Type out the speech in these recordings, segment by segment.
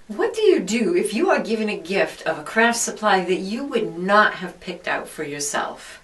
What do you do if you are given a gift of a craft supply that you would not have picked out for yourself?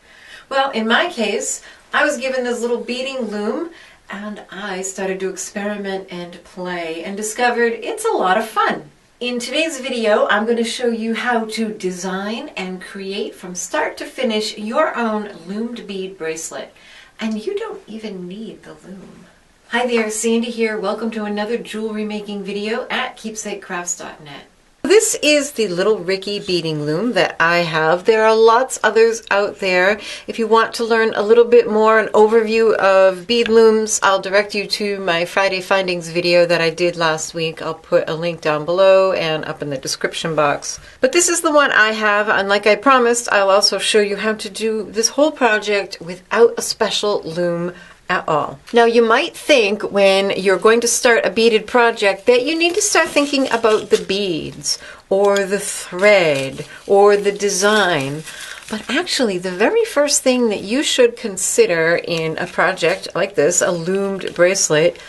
Well, in my case, I was given this little beading loom and I started to experiment and play and discovered it's a lot of fun. In today's video, I'm going to show you how to design and create from start to finish your own loomed bead bracelet. And you don't even need the loom. Hi there, Sandy here. Welcome to another jewelry making video at keepsakecrafts.net. This is the little Ricky Beading Loom that I have. There are lots others out there. If you want to learn a little bit more, an overview of bead looms, I'll direct you to my Friday Findings video that I did last week. I'll put a link down below and up in the description box. But this is the one I have, and like I promised, I'll also show you how to do this whole project without a special loom at all. Now you might think when you're going to start a beaded project that you need to start thinking about the beads or the thread or the design, but actually the very first thing that you should consider in a project like this, a loomed bracelet,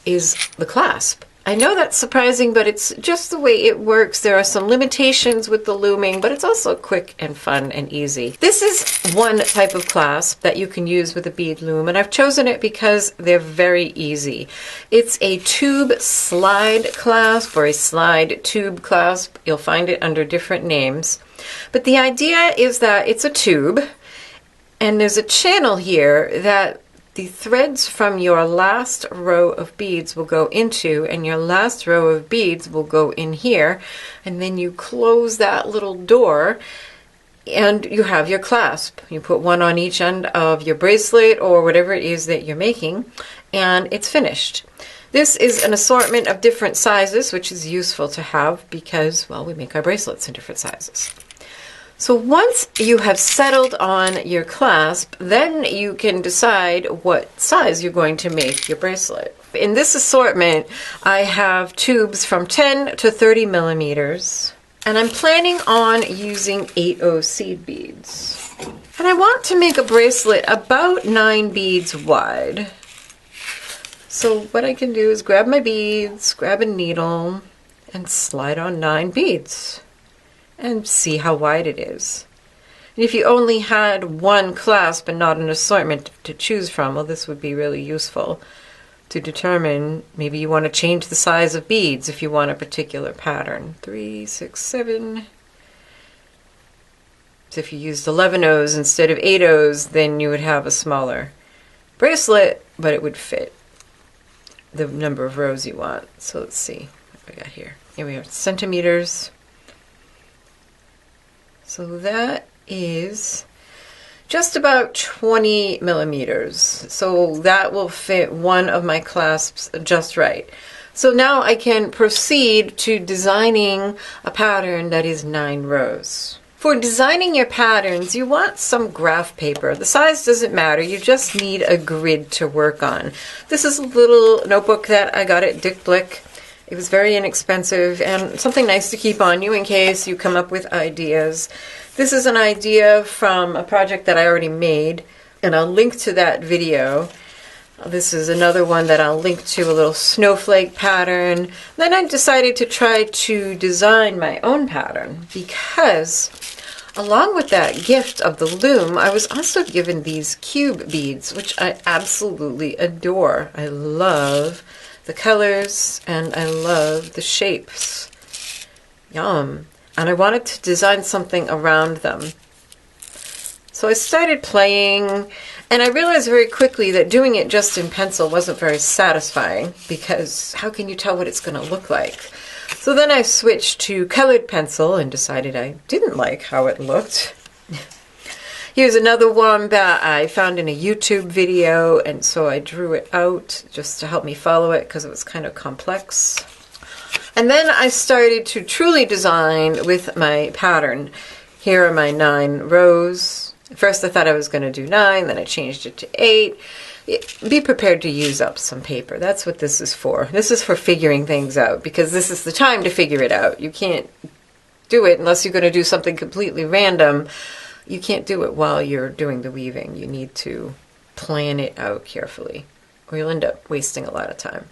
is the clasp. I know that's surprising, but it's just the way it works. There are some limitations with the looming, but it's also quick and fun and easy. This is one type of clasp that you can use with a bead loom, and I've chosen it because they're very easy. It's a tube slide clasp or a slide tube clasp. You'll find it under different names. But the idea is that it's a tube, and there's a channel here that the threads from your last row of beads will go into, and your last row of beads will go in here, and then you close that little door and you have your clasp. You put one on each end of your bracelet or whatever it is that you're making, and it's finished. This is an assortment of different sizes, which is useful to have because, well, we make our bracelets in different sizes. So once you have settled on your clasp, then you can decide what size you're going to make your bracelet. In this assortment, I have tubes from 10 to 30 millimeters, and I'm planning on using 8/0 seed beads. And I want to make a bracelet about 9 beads wide. So what I can do is grab my beads, grab a needle, and slide on 9 beads. And see how wide it is. And if you only had one clasp and not an assortment to choose from, well, this would be really useful to determine. Maybe you want to change the size of beads if you want a particular pattern. 3, 6, 7. So if you used 11/0s instead of 8/0s, then you would have a smaller bracelet, but it would fit the number of rows you want. So let's see what we got here. Here we are, centimeters. So that is just about 20 millimeters. So that will fit one of my clasps just right. So now I can proceed to designing a pattern that is 9 rows. For designing your patterns, you want some graph paper. The size doesn't matter, you just need a grid to work on. This is a little notebook that I got at Dick Blick. It was very inexpensive and something nice to keep on you in case you come up with ideas. This is an idea from a project that I already made, and I'll link to that video. This is another one that I'll link to, a little snowflake pattern. Then I decided to try to design my own pattern because along with that gift of the loom, I was also given these cube beads, which I absolutely adore. I love the colors, and I love the shapes. Yum. And I wanted to design something around them. So I started playing, and I realized very quickly that doing it just in pencil wasn't very satisfying because how can you tell what it's going to look like? So then I switched to colored pencil and decided I didn't like how it looked. Here's another one that I found in a YouTube video, and so I drew it out just to help me follow it because it was kind of complex. And then I started to truly design with my pattern. Here are my 9 rows. First I thought I was going to do 9, then I changed it to 8. Be prepared to use up some paper. That's what this is for. This is for figuring things out because this is the time to figure it out. You can't do it unless you're going to do something completely random. You can't do it while you're doing the weaving. You need to plan it out carefully. or you'll end up wasting a lot of time.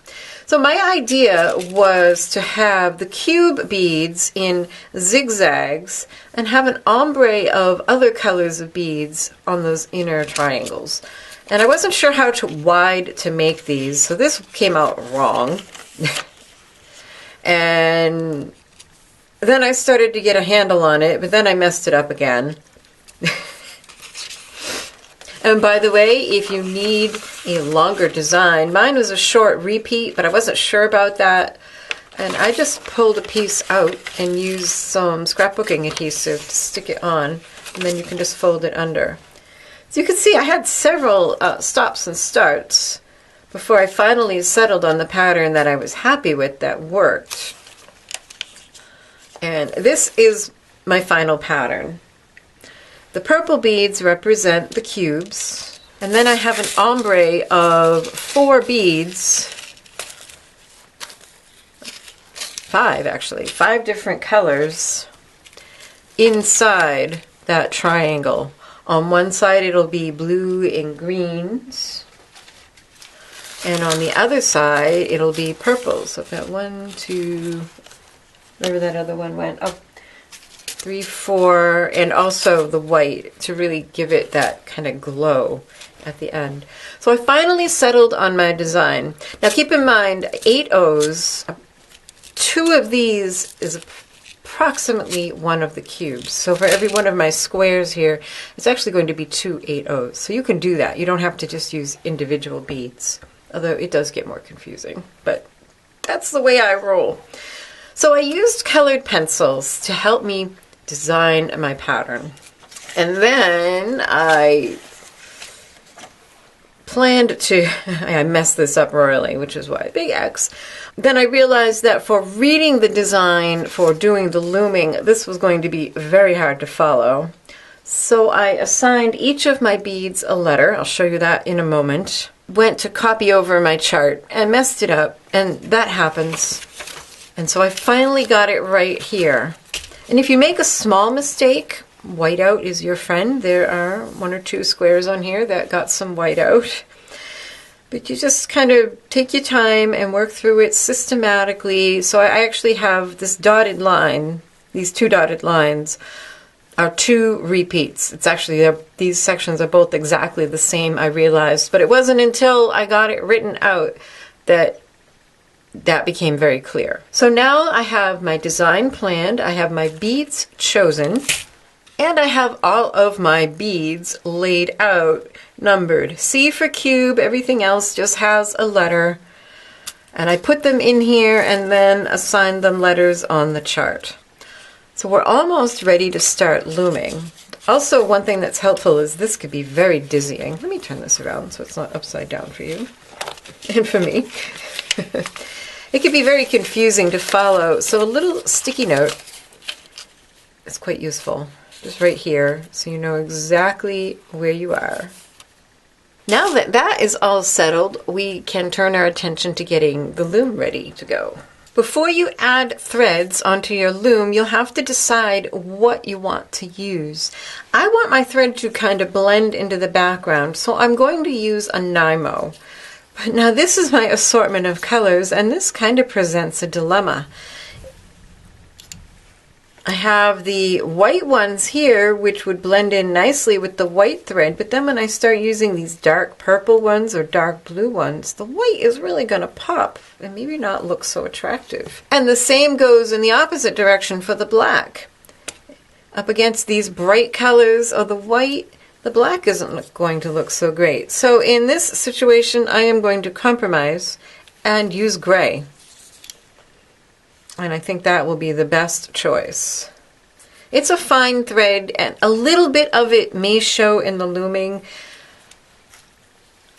So my idea was to have the cube beads in zigzags and have an ombre of other colors of beads on those inner triangles. And I wasn't sure how wide to make these, so this came out wrong. And then I started to get a handle on it, but then I messed it up again. And by the way, if you need a longer design, mine was a short repeat, but I wasn't sure about that. And I just pulled a piece out and used some scrapbooking adhesive to stick it on, and then you can just fold it under. So you can see I had several stops and starts before I finally settled on the pattern that I was happy with that worked. And this is my final pattern. The purple beads represent the cubes, and then I have an ombre of 4 beads, 5 actually, 5 different colors inside that triangle. On one side it'll be blue and greens, and on the other side it'll be purple. So I've got 1, 2, wherever that other one went, oh, 3, 4, and also the white to really give it that kind of glow at the end. So I finally settled on my design. Now keep in mind, 8 O's, 2 of these is approximately 1 of the cubes. So for every one of my squares here, it's actually going to be 2 8 O's. So you can do that. You don't have to just use individual beads, although it does get more confusing, but that's the way I roll. So I used colored pencils to help me design my pattern. And then I planned to, I messed this up royally, which is why big X. Then I realized that for reading the design, for doing the looming, this was going to be very hard to follow. So I assigned each of my beads a letter. I'll show you that in a moment. Went to copy over my chart and messed it up, and that happens. And so I finally got it right here. And if you make a small mistake, whiteout is your friend. There are 1 or 2 squares on here that got some whiteout. But you just kind of take your time and work through it systematically. So I actually have this dotted line, these 2 dotted lines are 2 repeats. It's actually, these sections are both exactly the same, I realized. But it wasn't until I got it written out that became very clear. So now I have my design planned, I have my beads chosen, and I have all of my beads laid out, numbered. C for cube, everything else just has a letter. And I put them in here and then assign them letters on the chart. So we're almost ready to start looming. Also, one thing that's helpful is this could be very dizzying. Let me turn this around so it's not upside down for you and for me. It can be very confusing to follow, so a little sticky note is quite useful. Just right here, so you know exactly where you are. Now that that is all settled, we can turn our attention to getting the loom ready to go. Before you add threads onto your loom, you'll have to decide what you want to use. I want my thread to kind of blend into the background, so I'm going to use a Nymo. But now this is my assortment of colors, and this kind of presents a dilemma. I have the white ones here, which would blend in nicely with the white thread, but then when I start using these dark purple ones or dark blue ones, the white is really going to pop and maybe not look so attractive. And the same goes in the opposite direction for the black. Up against these bright colors of the white, the black isn't going to look so great. So in this situation, I am going to compromise and use gray. And I think that will be the best choice. It's a fine thread, and a little bit of it may show in the looming,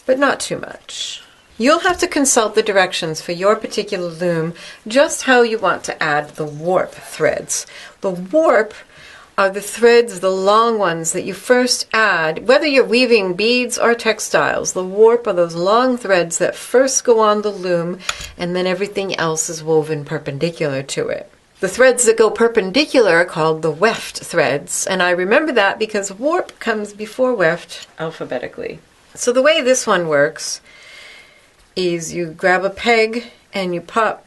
but not too much. You'll have to consult the directions for your particular loom, just how you want to add the warp threads. The warp are the threads, the long ones that you first add, whether you're weaving beads or textiles. The warp are those long threads that first go on the loom, and then everything else is woven perpendicular to it. The threads that go perpendicular are called the weft threads, and I remember that because warp comes before weft alphabetically. So the way this one works is you grab a peg and you pop,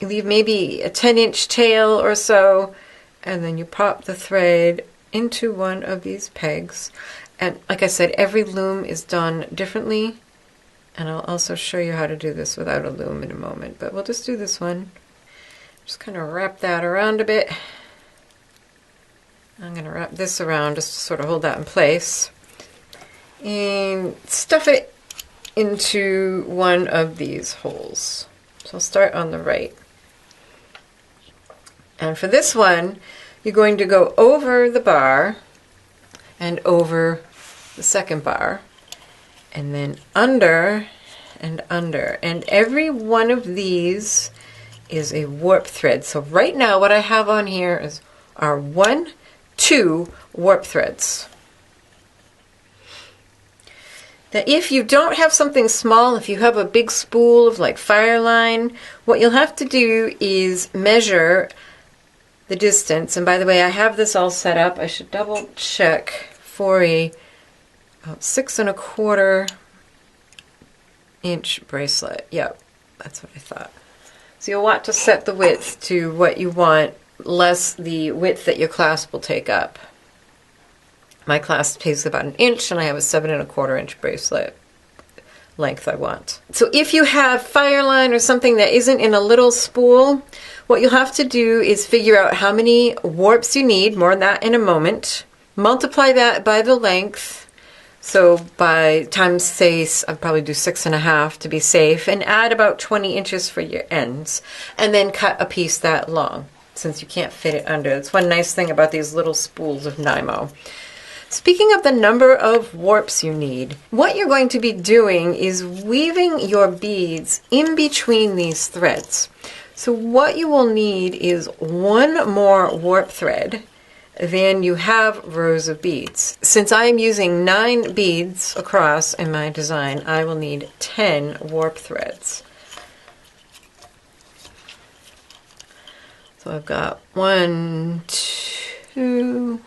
you leave maybe a 10-inch tail or so, and then you pop the thread into one of these pegs. And like I said, every loom is done differently, and I'll also show you how to do this without a loom in a moment, but we'll just do this one. Just kind of wrap that around a bit. I'm going to wrap this around just to sort of hold that in place. And stuff it into one of these holes. So I'll start on the right. And for this one, you're going to go over the bar and over the second bar, and then under and under. And every one of these is a warp thread. So right now what I have on here are 1, 2 warp threads. Now if you don't have something small, if you have a big spool of like fire line, what you'll have to do is measure the distance. And by the way, I have this all set up. I should double check for a 6 1/4 inch bracelet. Yep, that's what I thought. So you'll want to set the width to what you want, less the width that your clasp will take up. My clasp takes about 1 inch, and I have a 7 1/4 inch bracelet length I want. So if you have fire line or something that isn't in a little spool, what you'll have to do is figure out how many warps you need, more on that in a moment. Multiply that by the length. So by times, say, I'd probably do 6 1/2 to be safe, and add about 20 inches for your ends, and then cut a piece that long, since you can't fit it under. That's one nice thing about these little spools of Nymo. Speaking of the number of warps you need, what you're going to be doing is weaving your beads in between these threads. So what you will need is 1 more warp thread, then you have rows of beads. Since I am using 9 beads across in my design, I will need 10 warp threads. So I've got 1, 2,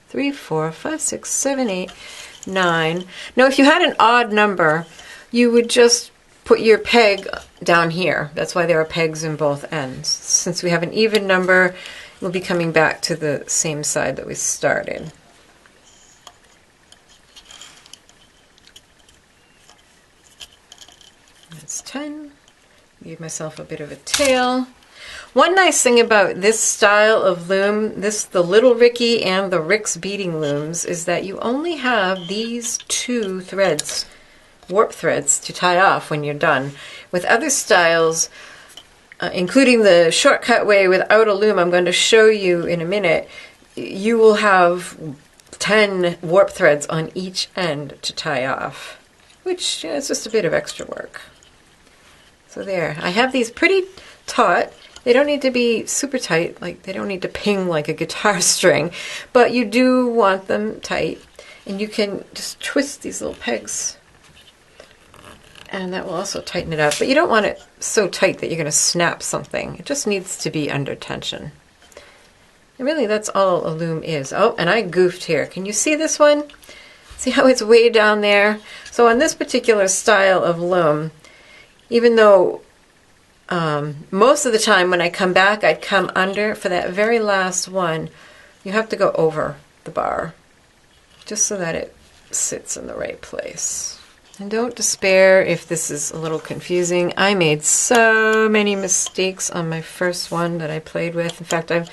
3, 4, 5, 6, 7, 8, 9. Now if you had an odd number, you would just put your peg down here. That's why there are pegs in both ends. Since we have an even number, we'll be coming back to the same side that we started. That's 10. Give myself a bit of a tail. One nice thing about this style of loom, the little Ricky and the Rick's Beading Looms, is that you only have these 2 threads, warp threads, to tie off when you're done. With other styles, including the shortcut way without a loom I'm going to show you in a minute, you will have 10 warp threads on each end to tie off, which is just a bit of extra work. So there, I have these pretty taut. They don't need to be super tight, like they don't need to ping like a guitar string, but you do want them tight, and you can just twist these little pegs, and that will also tighten it up. But you don't want it so tight that you're going to snap something. It just needs to be under tension. And really, that's all a loom is. Oh, and I goofed here. Can you see this one? See how it's way down there? So on this particular style of loom, even though most of the time when I come back, I'd come under, for that very last one, you have to go over the bar, just so that it sits in the right place. And don't despair if this is a little confusing. I made so many mistakes on my first one that I played with. In fact, I've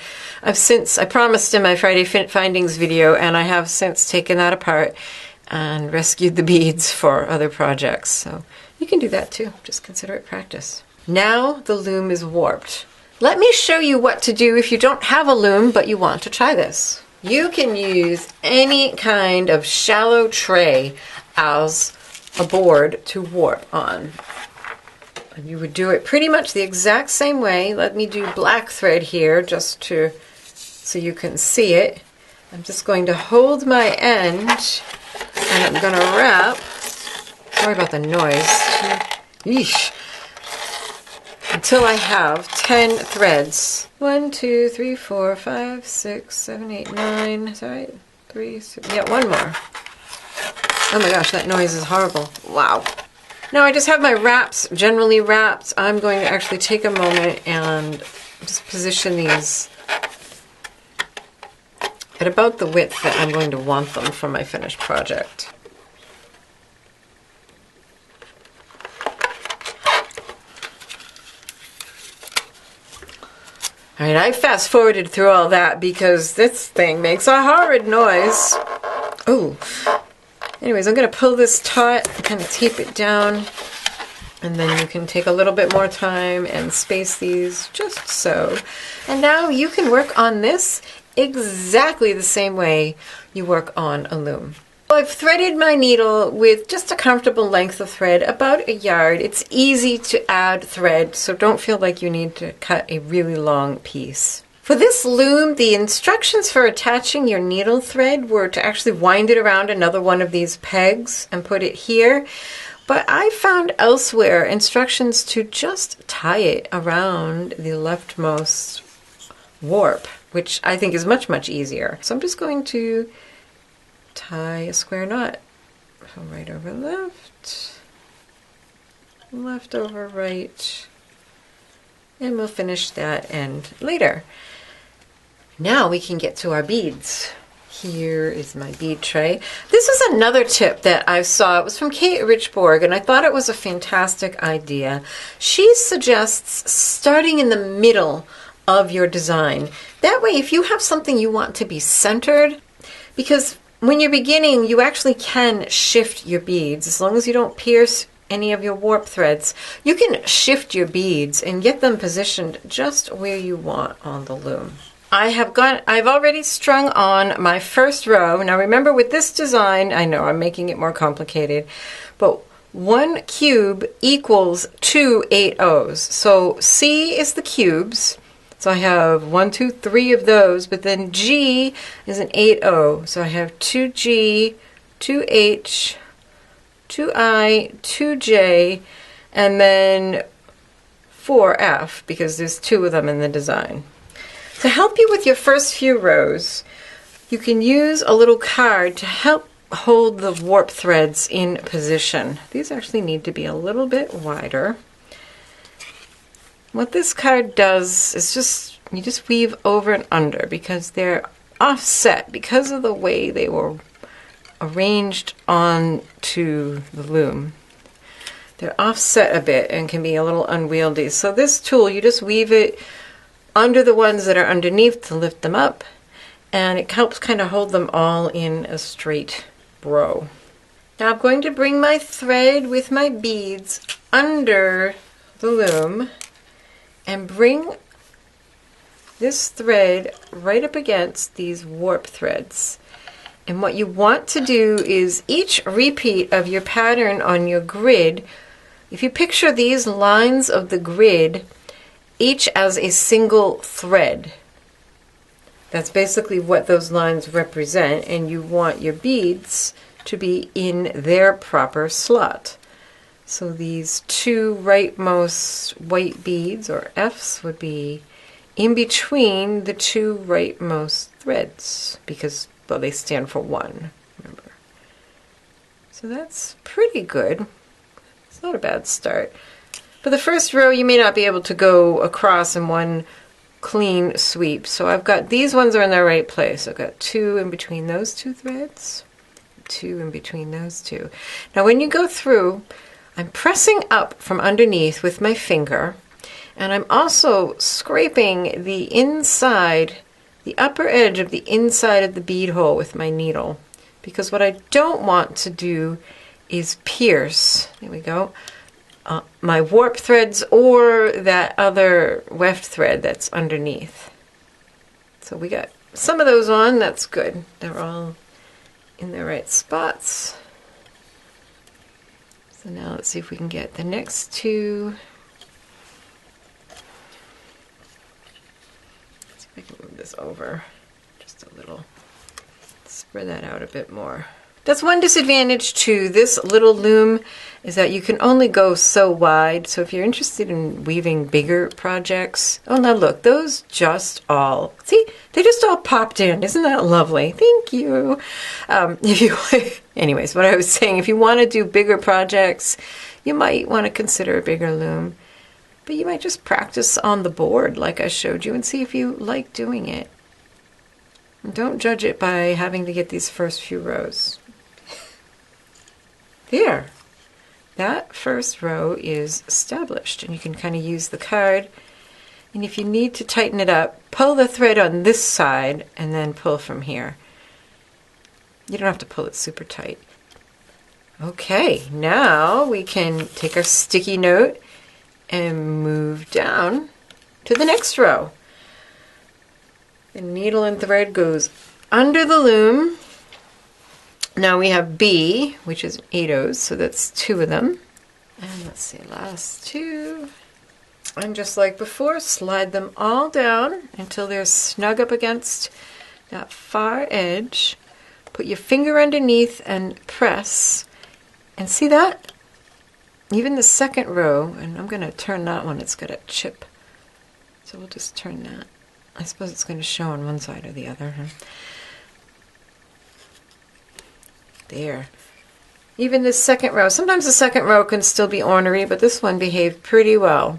since, I promised in my Friday Findings video, and I have since taken that apart and rescued the beads for other projects. So you can do that too. Just consider it practice. Now the loom is warped. Let me show you what to do if you don't have a loom but you want to try this. You can use any kind of shallow tray as a board to warp on. And you would do it pretty much the exact same way. Let me do black thread here just so you can see it. I'm just going to hold my end, and I'm going to wrap. Sorry about the noise. Yeesh. Until I have 10 threads. 1, 2, 3, 4, 5, 6, 7, 8, 9. Sorry, 3, 6. Yeah, one more. Oh my gosh, that noise is horrible. Wow. Now I just have my wraps generally wrapped. I'm going to actually take a moment and just position these at about the width that I'm going to want them for my finished project. Alright, I fast forwarded through all that because this thing makes a horrid noise. Oh. Anyways, I'm going to pull this taut, kind of tape it down, and then you can take a little bit more time and space these just so. And now you can work on this exactly the same way you work on a loom. I've threaded my needle with just a comfortable length of thread, about 1 yard. It's easy to add thread, so don't feel like you need to cut a really long piece. For this loom, the instructions for attaching your needle thread were to actually wind it around another one of these pegs and put it here. But I found elsewhere instructions to just tie it around the leftmost warp, which I think is much, much easier. So I'm just going to tie a square knot. So right over left, left over right, and we'll finish that end later. Now we can get to our beads. Here is my bead tray. This is another tip that I saw. It was from Kate Richborg, and I thought it was a fantastic idea. She suggests starting in the middle of your design. That way, if you have something you want to be centered, because when you're beginning, you actually can shift your beads. As long as you don't pierce any of your warp threads, you can shift your beads and get them positioned just where you want on the loom. I've already strung on my first row. Now remember, with this design, I know I'm making it more complicated, but 1 cube equals 2 8/0s. So C is the cubes. So I have 1, 2, 3 of those, but then G is an 8/0. So I have 2G, 2H, 2I, 2J, and then 4F, because there's 2 of them in the design. To help you with your first few rows, you can use a little card to help hold the warp threads in position. These actually need to be a little bit wider. What this card does is you just weave over and under, because they're offset because of the way they were arranged onto the loom. They're offset a bit and can be a little unwieldy. So this tool, you just weave it under the ones that are underneath to lift them up, and it helps kind of hold them all in a straight row. Now I'm going to bring my thread with my beads under the loom and bring this thread right up against these warp threads. And what you want to do is each repeat of your pattern on your grid, if you picture these lines of the grid each as a single thread, that's basically what those lines represent, and you want your beads to be in their proper slot. So these 2 rightmost white beads, or F's, would be in between the 2 rightmost threads, because, well, they stand for 1, remember. So that's pretty good. It's not a bad start. For the first row, you may not be able to go across in one clean sweep. So I've got, these ones are in their right place. I've got 2 in between those 2 threads, 2 in between those 2. Now when you go through, I'm pressing up from underneath with my finger, and I'm also scraping the inside, the upper edge of the inside of the bead hole with my needle, because what I don't want to do is pierce, there we go, my warp threads or that other weft thread that's underneath. So we got some of those on, that's good. They're all in their right spots. So now let's see if we can get the next 2. Let's see if I can move this over just a little. Spread that out a bit more. That's one disadvantage to this little loom, is that you can only go so wide. So if you're interested in weaving bigger projects, oh now look, those just all, see, they just all popped in. Isn't that lovely? Thank you. Anyways, what I was saying, if you want to do bigger projects, you might want to consider a bigger loom, but you might just practice on the board like I showed you and see if you like doing it. And don't judge it by having to get these first few rows. There, that first row is established, and you can kind of use the card, and if you need to tighten it up, pull the thread on this side and then pull from here. You don't have to pull it super tight. Okay, now we can take our sticky note and move down to the next row. The needle and thread goes under the loom. Now we have B, which is 8 O's, so that's 2 of them. And let's see, last 2. And just like before, slide them all down until they're snug up against that far edge. Put your finger underneath and press. And see that? Even the second row, and I'm going to turn that one, it's got a chip. So we'll just turn that. I suppose it's going to show on one side or the other. Huh? There. Even the second row. Sometimes the second row can still be ornery, but this one behaved pretty well.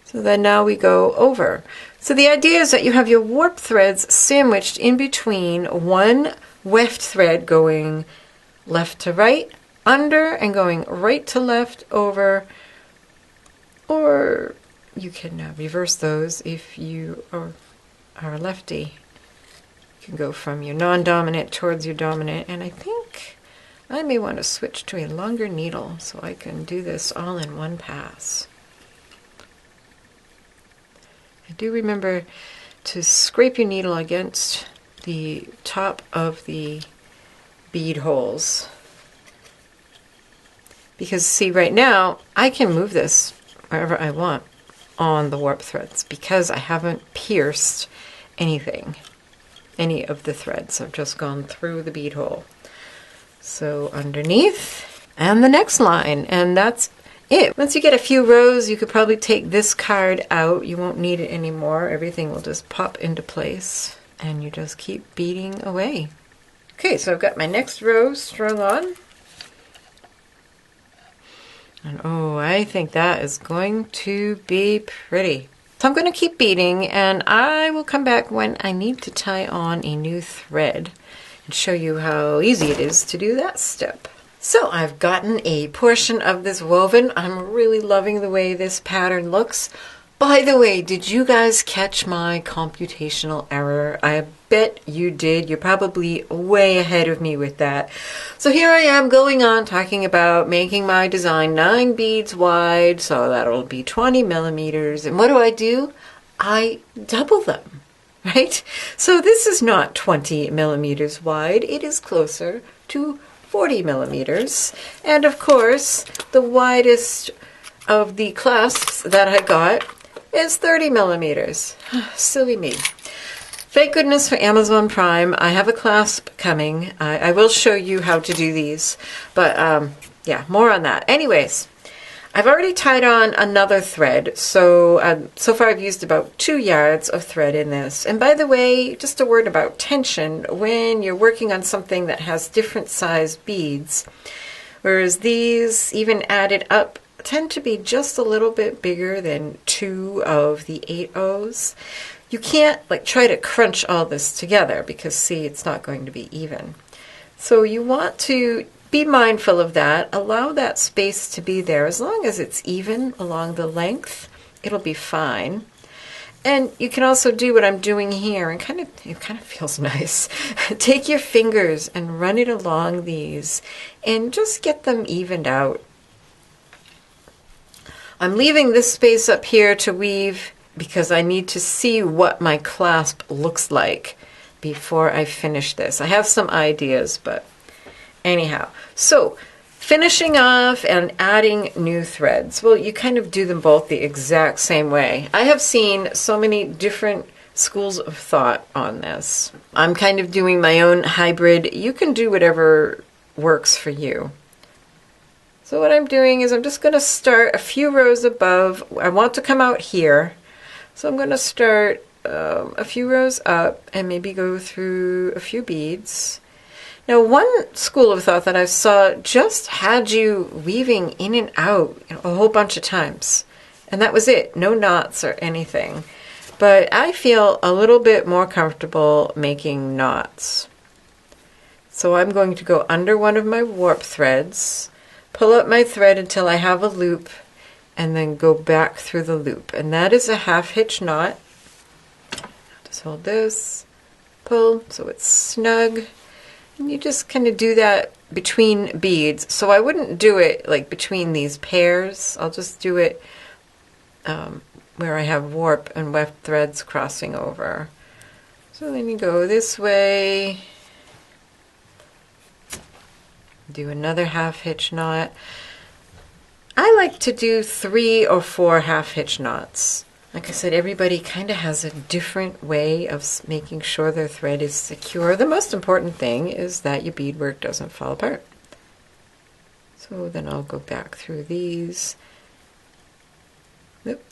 So then now we go over. So the idea is that you have your warp threads sandwiched in between one weft thread going left to right, under, and going right to left, over, or you can reverse those if you are lefty. You can go from your non-dominant towards your dominant, and I think I may want to switch to a longer needle so I can do this all in one pass. I do remember to scrape your needle against the top of the bead holes. Because see, right now, I can move this wherever I want on the warp threads because I haven't pierced anything, any of the threads. I've just gone through the bead hole. So underneath, and the next line, and that's it. Once you get a few rows, you could probably take this card out. You won't need it anymore. Everything will just pop into place, and you just keep beading away. Okay, so I've got my next row strung on. And oh, I think that is going to be pretty. So I'm going to keep beading, and I will come back when I need to tie on a new thread and show you how easy it is to do that step. So I've gotten a portion of this woven. I'm really loving the way this pattern looks. By the way, did you guys catch my computational error? I bet you did. You're probably way ahead of me with that. So here I am going on talking about making my design 9 beads wide, so that'll be 20 millimeters. And what do? I double them, right? So this is not 20 millimeters wide. It is closer to 40 millimeters. And of course, the widest of the clasps that I got is 30 millimeters. Silly me. Thank goodness for Amazon Prime. I have a clasp coming. I will show you how to do these, but yeah, more on that. Anyways, I've already tied on another thread, so so far I've used about 2 yards of thread in this. And by the way, just a word about tension. When you're working on something that has different size beads, whereas these, even added up, tend to be just a little bit bigger than 2 of the 8 O's. You can't like try to crunch all this together because see, it's not going to be even. So you want to be mindful of that. Allow that space to be there. As long as it's even along the length, it'll be fine. And you can also do what I'm doing here, and it kind of feels nice. Take your fingers and run it along these and just get them evened out. I'm leaving this space up here to weave because I need to see what my clasp looks like before I finish this. I have some ideas, but anyhow. So finishing off and adding new threads. Well, you kind of do them both the exact same way. I have seen so many different schools of thought on this. I'm kind of doing my own hybrid. You can do whatever works for you. So what I'm doing is I'm just going to start a few rows above. I want to come out here. So I'm going to start a few rows up and maybe go through a few beads. Now, one school of thought that I saw just had you weaving in and out a whole bunch of times. And that was it. No knots or anything. But I feel a little bit more comfortable making knots. So I'm going to go under one of my warp threads, pull up my thread until I have a loop, and then go back through the loop. And that is a half hitch knot. Just hold this, pull so it's snug. And you just kind of do that between beads. So I wouldn't do it like between these pairs. I'll just do it where I have warp and weft threads crossing over. So then you go this way, do another half hitch knot. I like to do 3 or 4 half hitch knots. Like I said, everybody kind of has a different way of making sure their thread is secure. The most important thing is that your beadwork doesn't fall apart. So then I'll go back through these. Oop.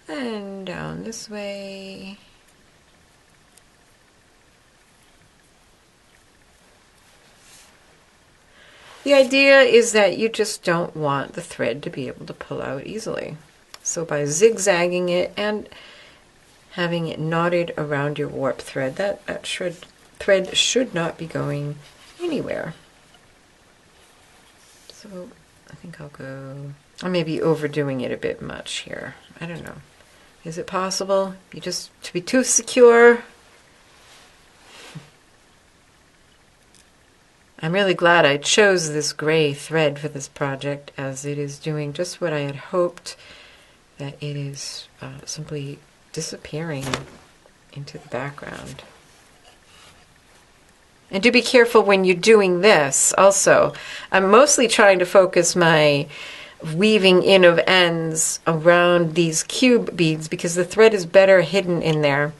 And down this way. The idea is that you just don't want the thread to be able to pull out easily. So by zigzagging it and having it knotted around your warp thread, that thread should not be going anywhere. So I think I'll go, I may be overdoing it a bit much here. I don't know. Is it possible? You just to be too secure? I'm really glad I chose this gray thread for this project, as it is doing just what I had hoped, that it is simply disappearing into the background. And do be careful when you're doing this also. I'm mostly trying to focus my weaving in of ends around these cube beads because the thread is better hidden in there.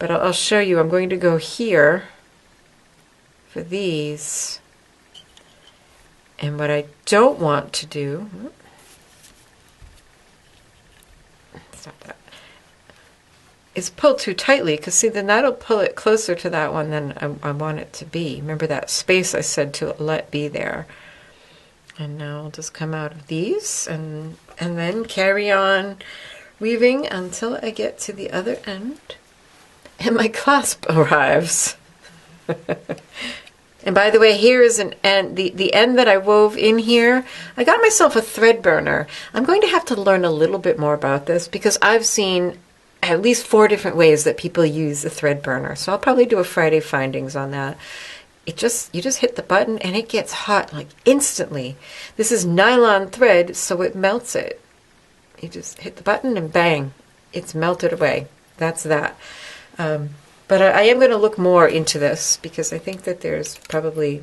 But I'll show you. I'm going to go here for these. And what I don't want to do, stop that, is pull too tightly, because see, then that'll pull it closer to that one than I want it to be. Remember that space I said to let be there. And now I'll just come out of these and then carry on weaving until I get to the other end and my clasp arrives. And by the way, here is an end, the end that I wove in here. I got myself a thread burner. I'm going to have to learn a little bit more about this because I've seen at least 4 different ways that people use a thread burner. So I'll probably do a Friday findings on that. You just hit the button and it gets hot like instantly. This is nylon thread, so it melts it. You just hit the button and bang, it's melted away. That's that. But I am going to look more into this because I think that there's probably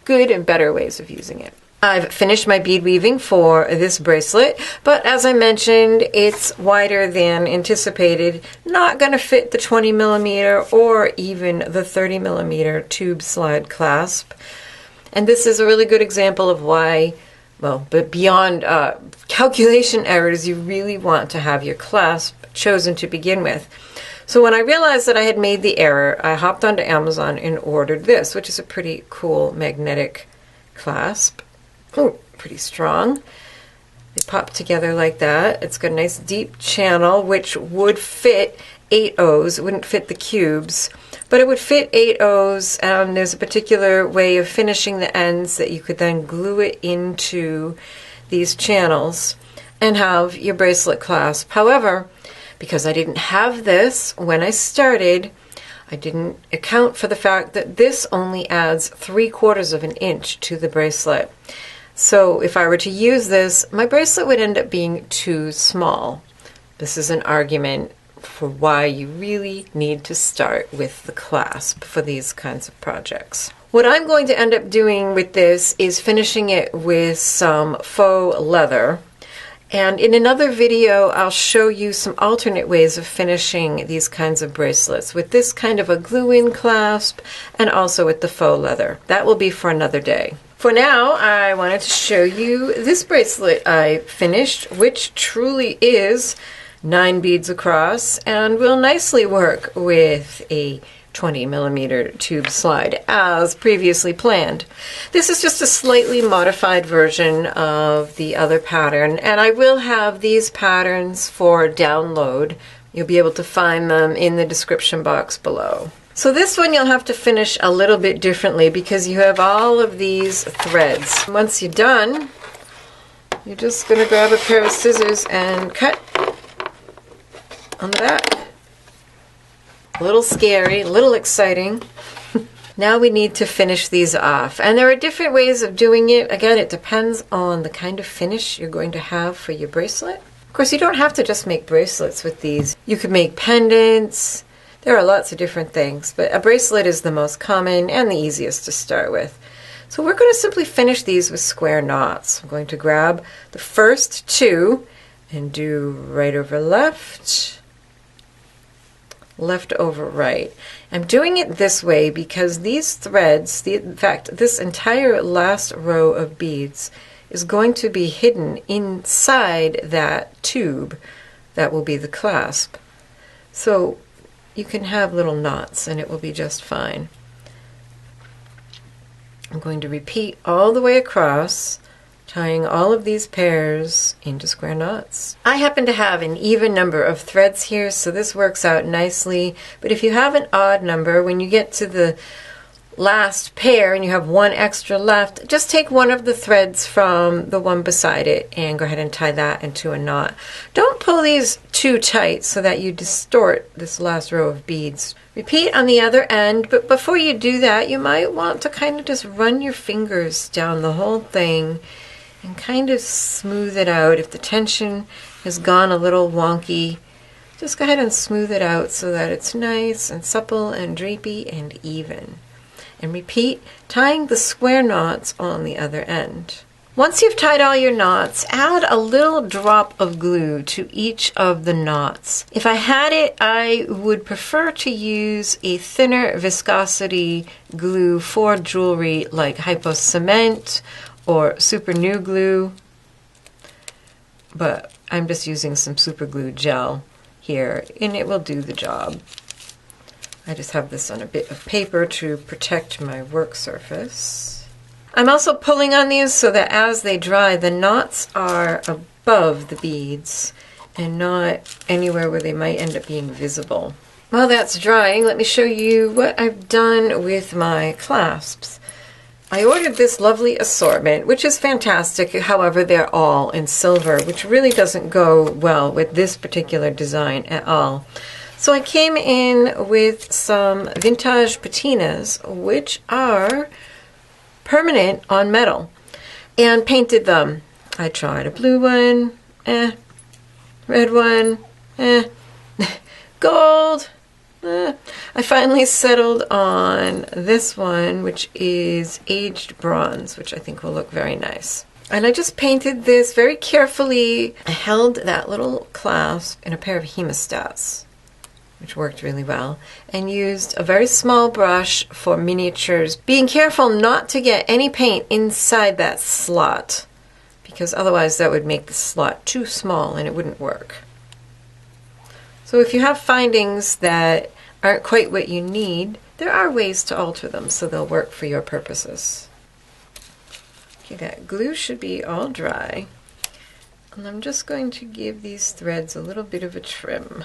good and better ways of using it. I've finished my bead weaving for this bracelet, but as I mentioned, it's wider than anticipated. Not going to fit the 20 millimeter or even the 30 millimeter tube slide clasp. And this is a really good example of why, well, but beyond calculation errors, you really want to have your clasp chosen to begin with. So when I realized that I had made the error, I hopped onto Amazon and ordered this, which is a pretty cool magnetic clasp. Oh, pretty strong. They pop together like that. It's got a nice deep channel, which would fit 8 O's. It wouldn't fit the cubes, but it would fit 8 O's, and there's a particular way of finishing the ends that you could then glue it into these channels and have your bracelet clasp. However, because I didn't have this when I started, I didn't account for the fact that this only adds 3/4 of an inch to the bracelet. So if I were to use this, my bracelet would end up being too small. This is an argument for why you really need to start with the clasp for these kinds of projects. What I'm going to end up doing with this is finishing it with some faux leather. And in another video, I'll show you some alternate ways of finishing these kinds of bracelets with this kind of a glue-in clasp and also with the faux leather. That will be for another day. For now, I wanted to show you this bracelet I finished, which truly is 9 beads across and will nicely work with a 20mm tube slide as previously planned. This is just a slightly modified version of the other pattern, and I will have these patterns for download. You'll be able to find them in the description box below. So this one you'll have to finish a little bit differently because you have all of these threads. Once you're done, you're just going to grab a pair of scissors and cut on the back. A little scary, a little exciting. Now we need to finish these off. And there are different ways of doing it. Again, it depends on the kind of finish you're going to have for your bracelet. Of course, you don't have to just make bracelets with these. You could make pendants. There are lots of different things, but a bracelet is the most common and the easiest to start with. So we're going to simply finish these with square knots. I'm going to grab the first 2 and do right over left, left over right. I'm doing it this way because these threads, in fact, this entire last row of beads is going to be hidden inside that tube that will be the clasp. So you can have little knots and it will be just fine. I'm going to repeat all the way across, tying all of these pairs into square knots. I happen to have an even number of threads here, so this works out nicely. But if you have an odd number, when you get to the last pair and you have one extra left, just take one of the threads from the one beside it and go ahead and tie that into a knot. Don't pull these too tight so that you distort this last row of beads. Repeat on the other end, but before you do that, you might want to kind of just run your fingers down the whole thing and kind of smooth it out. If the tension has gone a little wonky, just go ahead and smooth it out so that it's nice and supple and drapey and even. And repeat, tying the square knots on the other end. Once you've tied all your knots, add a little drop of glue to each of the knots. If I had it, I would prefer to use a thinner viscosity glue for jewelry like Hypo Cement or Super New Glue, but I'm just using some super glue gel here and it will do the job. I just have this on a bit of paper to protect my work surface. I'm also pulling on these so that as they dry, the knots are above the beads and not anywhere where they might end up being visible. While that's drying, let me show you what I've done with my clasps. I ordered this lovely assortment, which is fantastic. However, they're all in silver, which really doesn't go well with this particular design at all. So I came in with some vintage patinas, which are permanent on metal, and painted them. I tried a blue one, red one, gold. I finally settled on this one, which is aged bronze, which I think will look very nice. And I just painted this very carefully. I held that little clasp in a pair of Hemostats, which worked really well, and used a very small brush for miniatures, being careful not to get any paint inside that slot, because otherwise that would make the slot too small and it wouldn't work. So if you have findings that aren't quite what you need, there are ways to alter them so they'll work for your purposes. Okay, that glue should be all dry, and I'm just going to give these threads a little bit of a trim.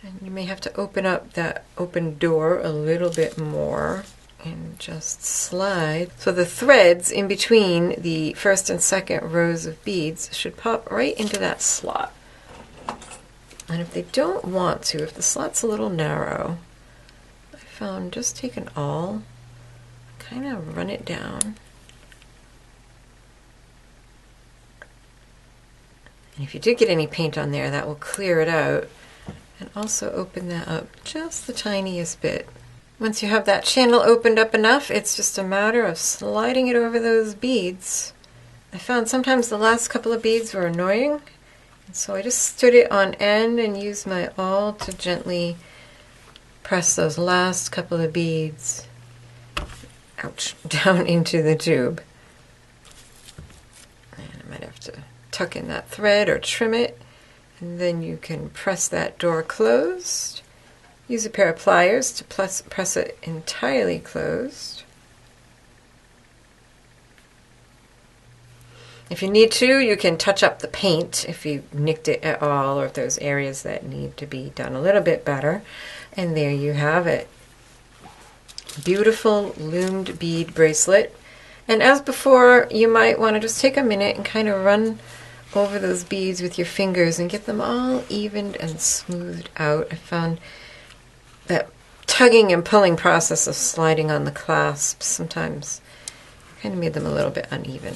And you may have to open up that open door a little bit more and just slide. So the threads in between the first and second rows of beads should pop right into that slot. And if they don't want to, if the slot's a little narrow, I found just take an awl, kind of run it down. And if you did get any paint on there, that will clear it out. And also open that up just the tiniest bit. Once you have that channel opened up enough, it's just a matter of sliding it over those beads. I found sometimes the last couple of beads were annoying, and so I just stood it on end and used my awl to gently press those last couple of beads, ouch, down into the tube. Just tuck in that thread or trim it, and then you can press that door closed. Use a pair of pliers to press it entirely closed. If you need to, you can touch up the paint if you nicked it at all, or if there's areas that need to be done a little bit better. And there you have it. Beautiful loomed bead bracelet. And as before, you might want to just take a minute and kind of run over those beads with your fingers and get them all evened and smoothed out. I found that tugging and pulling process of sliding on the clasps sometimes kind of made them a little bit uneven.